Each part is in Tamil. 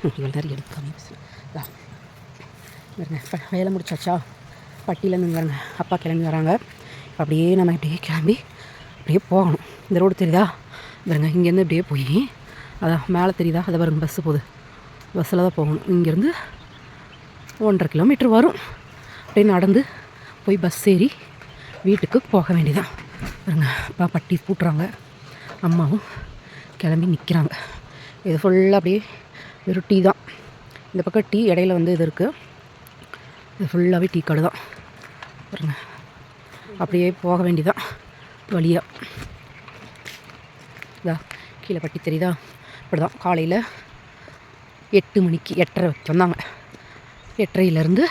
இவ்வளோ நேரம் எடுக்காம பாருங்க. வேலை முடிச்சாச்சா? பட்டியிலேருந்து பாருங்க அப்பா கிளம்பி வராங்க. அப்படியே நம்ம இப்படியே கிளம்பி அப்படியே போகணும். இந்த ரோடு தெரியுதா பாருங்க. இங்கேருந்து இப்படியே போய் அதான் மேலே தெரியுதா அதை பாருங்க, பஸ்ஸு போகுது. பஸ்ஸில் தான் போகணும். இங்கேருந்து 1.5 கிலோமீட்டர் வரும். அப்படியே நடந்து போய் பஸ் ஏறி வீட்டுக்கு போக வேண்டியதான் பாருங்க. அப்பா பட்டி பூட்டுறாங்க, அம்மாவும் கிளம்பி நிற்கிறாங்க. இது ஃபுல்லாக அப்படியே வெறும் டீ தான். இந்த பக்கம் டீ, இடையில வந்து இது இருக்குது. இது ஃபுல்லாகவே டீ கடை தான் பாருங்க. அப்படியே போக வேண்டியதான் வழியாக. இதா கீழே பட்டி தெரியுதா? இப்படி தான் காலையில் 8 மணிக்கு 8:30 வந்தாங்க. 8:30லேருந்து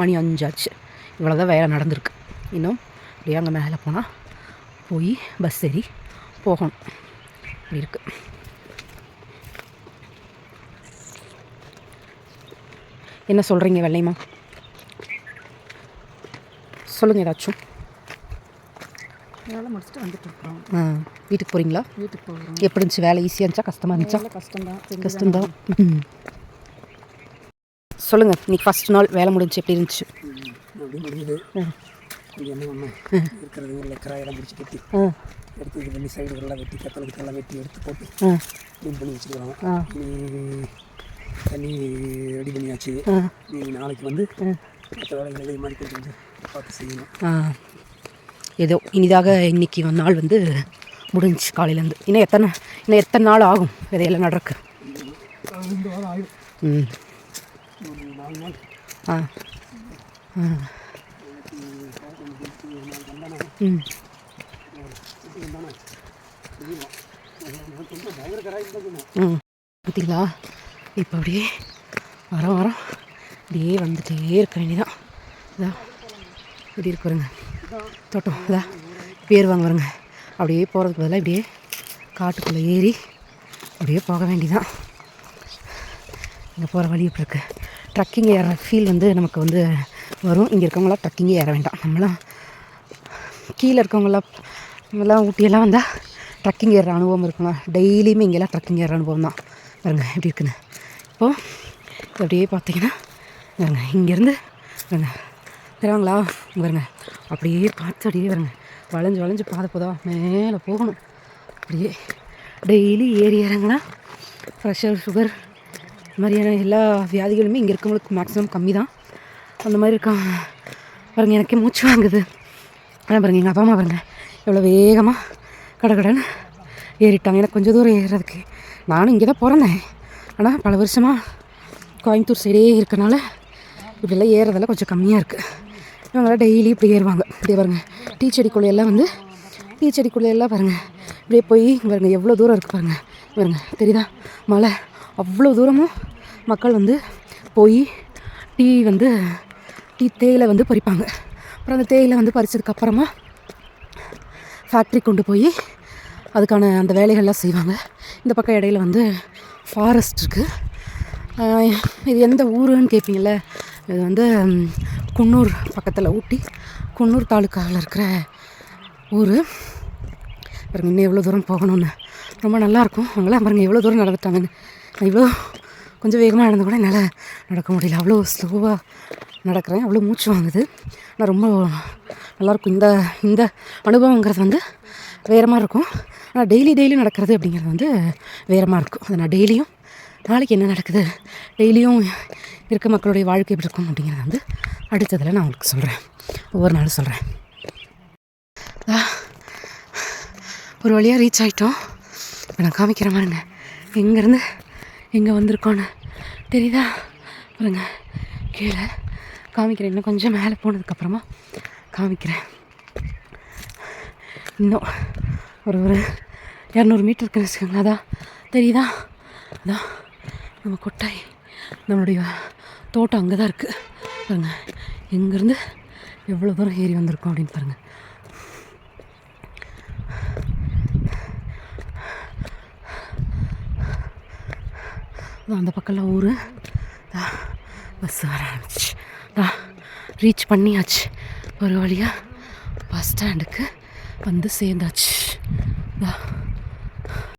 மணி 5 ஆச்சு. இவ்வளோ தான் வேலை நடந்திருக்கு. இன்னும் அப்படியே அங்கே மேலே போனால் போய் பஸ் ஏறி போகணும். அப்படி இருக்குது. என்ன சொல்கிறீங்க வெள்ளையம்மா? சொல்லுங்கள் ஏதாச்சும். வேலை முடிச்சுட்டு வந்துட்டு இருக்கோம். வீட்டுக்கு போகிறீங்களா? வீட்டுக்கு போகிறோம். எப்படி இருந்துச்சு வேலை? ஈஸியாக இருந்துச்சா கஷ்டமாக இருந்துச்சா? கஷ்டம்தான். சொல்லுங்கள், இன்றைக்கி ஃபஸ்ட் நாள் வேலை முடிஞ்சு எப்படி இருந்துச்சு? அப்படி முடியுது. என்ன ஒன்று இருக்கிறது ஊரில் கிராயெல்லாம் முடிச்சு கட்டி எடுத்து இது பண்ணி சைடுகள்லாம் வெட்டி கத்தலுக்கெல்லாம் வெட்டி எடுத்து போட்டு க்ளீன் பண்ணி வச்சுருக்காங்க. தண்ணி ரெடி பண்ணியாச்சு. நாளைக்கு வந்து மற்ற வேலைகள் இதே மாதிரி கொஞ்சம் பார்த்து செய்யணும். ஏதோ இனிதாக இன்றைக்கி நாள் வந்து முடிஞ்சு காலையிலேருந்து. இன்னும் எத்தனை நாள் ஆகும் விதையெல்லாம் நடக்கு? 2 வாரம் ஆகும். 4 நாள். பார்த்தீங்களா? இப்போ அப்படியே வரோம் அப்படியே வந்துட்டே இருக்க வேண்டியதான். இதான் இப்படி இருக்கு பாருங்க தோட்டம். இதான் பேருவாங்க பாருங்க. அப்படியே போகிறதுக்கு பதிலாக இப்படியே காட்டுக்குள்ளே ஏறி அப்படியே போக வேண்டியதான். இங்கே போகிற வழி இப்படி இருக்குது. ட்ரக்கிங் ஏற ஃபீல் வந்து நமக்கு வந்து வரும். இங்கே இருக்கவங்களாம் ட்ரக்கிங்கே ஏற வேண்டாம். நம்மளாம் கீழே இருக்கவங்களாம் ஊட்டியெல்லாம் வந்தால் ட்ரக்கிங் ஏறுற அனுபவம் இருக்குங்க. டெய்லியுமே இங்கெல்லாம் ட்ரக்கிங் ஏறுற அனுபவம் தான் பாருங்க எப்படி இருக்குன்னு. இப்போது அப்படியே பார்த்தீங்கன்னா பாருங்க இங்கேருந்து பாருங்க தருவாங்களா பாருங்க. அப்படியே பார்த்து அப்படியே பாருங்க வளைஞ்சு பாதை போதா மேலே போகணும். அப்படியே டெய்லி ஏறி இறங்கினா ப்ரெஷர், சுகர் இந்த மாதிரியான எல்லா வியாதிகளுமே இங்கே இருக்கவங்களுக்கு மேக்ஸிமம் கம்மி தான். அந்த மாதிரி இருக்காங்க பாருங்கள். எனக்கே மூச்சு வாங்குது. ஆனால் பாருங்கள் எங்கள் அப்பா அம்மா பாருங்கள் எவ்வளோ வேகமாக கடன்னு ஏறிட்டாங்க. எனக்கு கொஞ்சம் தூரம் ஏறுறதுக்கு. நானும் இங்கே தான் பிறந்தேன். ஆனால் பல வருஷமாக கோயம்புத்தூர் சைடே இருக்கனால இப்படிலாம் ஏறுறதெல்லாம் கொஞ்சம் கம்மியாக இருக்குது. இவங்களாம் டெய்லி இப்படி ஏறுவாங்க. இப்படியே பாருங்கள் டீ செடிக்குள்ளையெல்லாம் பாருங்கள் இப்படியே போய் பாருங்கள் எவ்வளோ தூரம் இருக்குது பாருங்கள் தெரியுதா? மலை அவ்வளோ தூரமும் மக்கள் வந்து போய் டீ தேயிலை வந்து பறிப்பாங்க. அப்புறம் அந்த தேயிலை வந்து பறித்ததுக்கப்புறமா ஃபேக்ட்ரி கொண்டு போய் அதுக்கான அந்த வேலைகள்லாம் செய்வாங்க. இந்த பக்கம் இடையில வந்து ஃபாரஸ்ட் இருக்குது. இது எந்த ஊருன்னு கேட்பீங்கள? இது வந்து குன்னூர் பக்கத்தில், ஊட்டி குன்னூர் தாலுக்காவில் இருக்கிற ஊர். பாருங்க இன்னும் எவ்வளோ தூரம் போகணும்னு ரொம்ப நல்லாயிருக்கும். அவங்களாம் பாருங்கள் எவ்வளோ தூரம் நடந்துட்டாங்கன்னு. இவ்வளோ கொஞ்சம் வேகமாக நடந்து கூட என்னால் நடக்க முடியல. அவ்வளோ ஸ்லோவாக நடக்கிறேன். அவ்வளோ மூச்சு வாங்குது. ஆனால் ரொம்ப நல்லாயிருக்கும். இந்த அனுபவங்கிறது வந்து வேறு மாதிரி இருக்கும். ஆனால் டெய்லி நடக்கிறது அப்படிங்கிறது வந்து வேறு மாதிரி இருக்கும். அது நான் டெய்லியும் நாளைக்கு என்ன நடக்குது, டெய்லியும் இருக்க மக்களுடைய வாழ்க்கை எப்படி இருக்கும் அப்படிங்கிறத வந்து அடுத்ததில் நான் உங்களுக்கு சொல்கிறேன். ஒவ்வொரு நாளும் சொல்கிறேன். ஒரு வழியாக ரீச் ஆகிட்டோம். இப்போ நான் காமிக்கிற மாதிரிங்க எங்கேருந்து எங்கே வந்திருக்கோன்னு தெரியுதா? பாருங்க கீழே காமிக்கிறேன். இன்னும் கொஞ்சம் மேலே போனதுக்கப்புறமா காமிக்கிறேன். இன்னும் ஒரு 200 மீட்டர் இருக்குன்னு வச்சுக்கோங்களேன். அதான் தெரியுதா? அதான் நம்ம கொட்டாய், நம்மளுடைய தோட்டம் அங்கே தான் இருக்குது பாருங்க. எங்கேருந்து எவ்வளோ தூரம் ஏறி வந்திருக்கோம் அப்படின்னு பாருங்கள். அந்த பக்கம்லாம் ஊர் பஸ் வர ஆரம்பிச்சு ரீச் பண்ணியாச்சு. ஒரு வழியாக பஸ் ஸ்டாண்டுக்கு வந்து சேர்ந்தாச்சு.